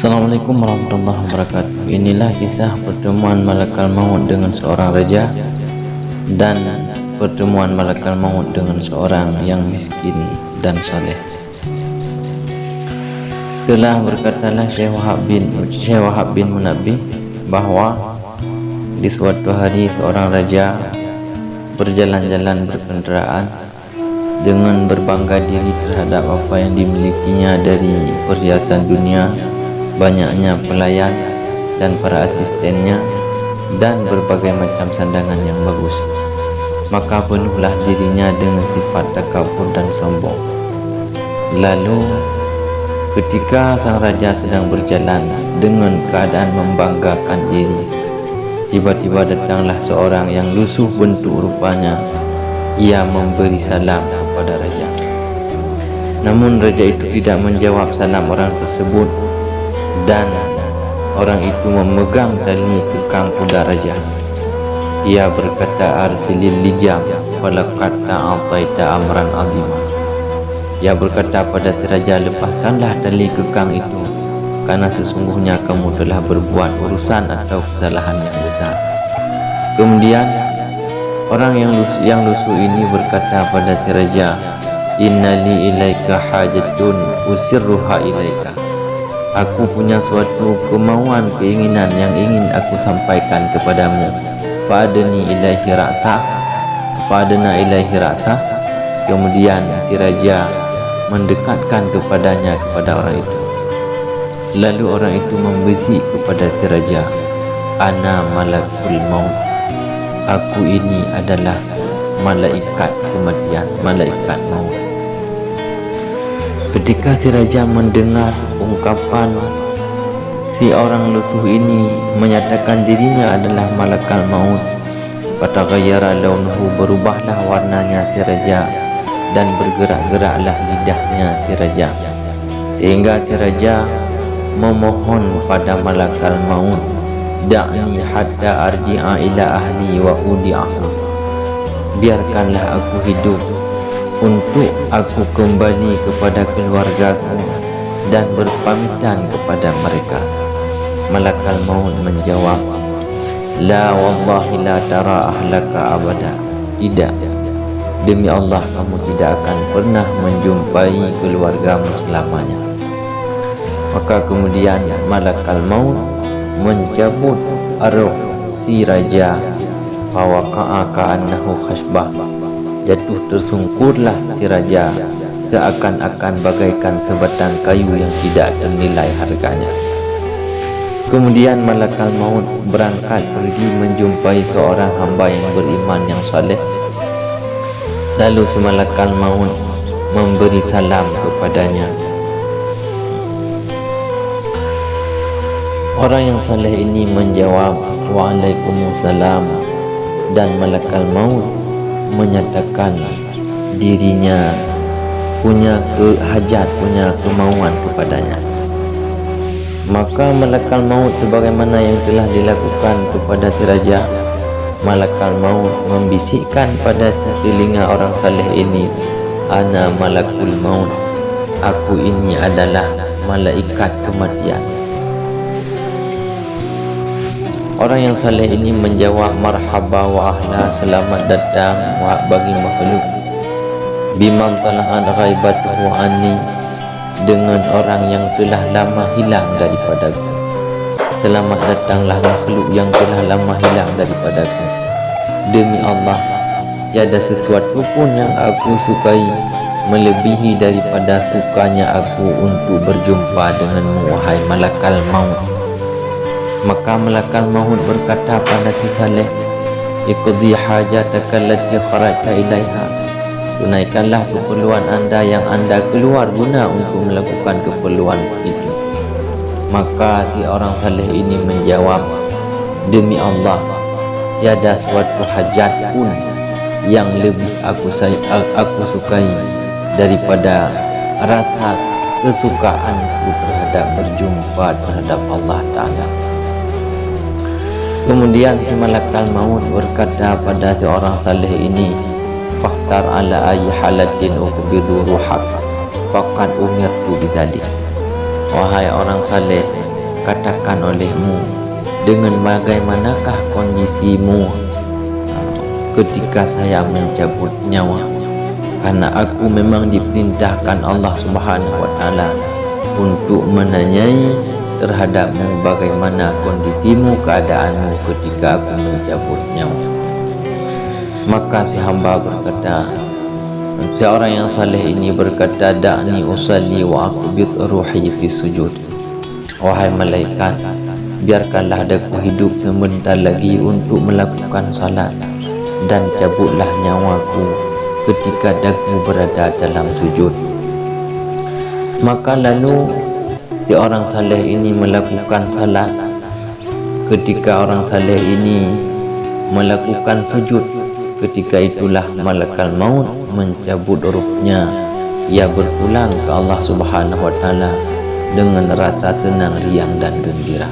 Assalamualaikum warahmatullahi wabarakatuh. Inilah kisah pertemuan malakal maut dengan seorang raja dan pertemuan malakal maut dengan seorang yang miskin dan soleh. Telah berkatalah Syekh Wahab bin Munabbih bahwa di suatu hari seorang raja berjalan-jalan berkendaraan dengan berbangga diri terhadap apa yang dimilikinya dari perhiasan dunia, banyaknya pelayan dan para asistennya, dan berbagai macam sandangan yang bagus. Maka penuhlah dirinya dengan sifat takabur dan sombong. Lalu ketika sang raja sedang berjalan dengan keadaan membanggakan diri, tiba-tiba datanglah seorang yang lusuh bentuk rupanya. Ia memberi salam kepada raja. Namun raja itu tidak menjawab salam orang tersebut, dan orang itu memegang tali kekang kuda raja. Ia berkata, "Arsilil lijam falaqad ta'ataita amran azima." Ia berkata pada si raja, "Lepaskanlah tali kekang itu, karena sesungguhnya kamu telah berbuat urusan atau kesalahan yang besar." Kemudian orang yang lusuh ini berkata pada si raja, "Innali ilaika hajatun usirruha ilaika." Aku punya suatu kemauan, keinginan yang ingin aku sampaikan kepadamu. Fa'adna ilaihi ra'sah. Kemudian si raja mendekatkan kepada orang itu. Lalu orang itu membisik kepada si raja, "Ana malakul maut." Aku ini adalah malaikat kematian, malaikat maut. Ketika si raja mendengar ungkapan si orang lusuh ini menyatakan dirinya adalah malakal maut, fataghayyara launuhu, berubahlah warnanya si raja dan bergerak-geraklah lidahnya si raja, sehingga si raja memohon pada malakal maut, "Da'ni hatta arji'a ila ahli wa udi'ahu." Biarkanlah aku hidup untuk aku kembali kepada keluargaku dan berpamitan kepada mereka. Malakal maut menjawab, "La wallahi la tara ahlaka abada." Tidak, demi Allah kamu tidak akan pernah menjumpai keluargamu selamanya. Maka kemudian malakal maut mencabut arwah si raja, fawaqa'a ka'annahu khashbah. Jatuh tersungkurlah si raja seakan-akan bagaikan sebatang kayu yang tidak ternilai harganya. Kemudian malakal maut berangkat pergi menjumpai seorang hamba yang beriman yang saleh. Lalu si malakal maut memberi salam kepadanya. Orang yang saleh ini menjawab, "Waalaikumsalam." Dan malakal maut menyatakan dirinya punya hajat, punya kemauan kepadanya. Maka malakal maut sebagaimana yang telah dilakukan kepada si raja, malakal maut membisikkan pada telinga orang saleh ini, "Ana malakul maut." Aku ini adalah malaikat kematian. Orang yang saleh ini menjawab, "Marhaba wa ahla." Selamat datang bagi makhluk biman tala'an ghaibatuhu anni, dengan orang yang telah lama hilang daripadaku. Selamat datanglah makhluk yang telah lama hilang daripadaku. Demi Allah, tiada sesuatu pun yang aku sukai melebihi daripada sukanya aku untuk berjumpa denganmu, wahai malakal maut. Maka malakal maut berkata pada si saleh, "Iqdi hajataka allati kharajta ilaiha." Tunaikanlah keperluan anda yang anda keluar guna untuk melakukan keperluan itu. Maka si orang saleh ini menjawab, "Demi Allah, tiada suatu hajat pun yang lebih aku sukai daripada rasa kesukaanku terhadap berjumpa terhadap Allah Ta'ala." Kemudian si malakal maut berkata pada seorang saleh ini, "Fahtar ala ayyi halatin uqbidu ruhak, faqad umirtu bidzalik." Wahai orang saleh, katakan olehmu, dengan bagaimanakah kondisimu ketika saya mencabut nyawa? Karena aku memang diperintahkan Allah Subhanahu wa Ta'ala untuk menanyai terhadapmu bagaimana kondisimu, keadaanmu ketika aku mencabut nyawa. Maka si hamba berkata, seorang yang saleh ini berkata, da'ni usalli wa aqbid ruhi fi sujud. Wahai malaikat, biarkanlah aku hidup sebentar lagi untuk melakukan salat, dan cabutlah nyawaku ketika dagu berada dalam sujud. Maka lalu si orang saleh ini melakukan salat. Ketika orang saleh ini melakukan sujud, ketika itulah malakal maut mencabut ruhnya. Ia berpulang ke Allah Subhanahu wa Ta'ala dengan rasa senang, riang dan gembira.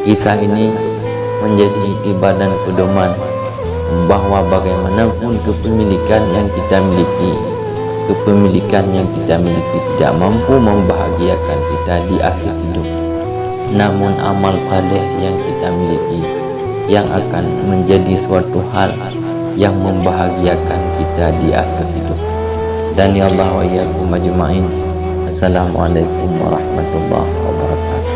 Kisah ini menjadi iktibar dan pedoman bahwa bagaimanapun kepemilikan yang kita miliki, kepemilikan yang kita miliki tidak mampu membahagiakan kita di akhir hidup, namun amal saleh yang kita miliki yang akan menjadi suatu hal yang membahagiakan kita di akhir hidup. Dan ya Allah wa iyyakum ajma'in. Assalamualaikum warahmatullahi wabarakatuh.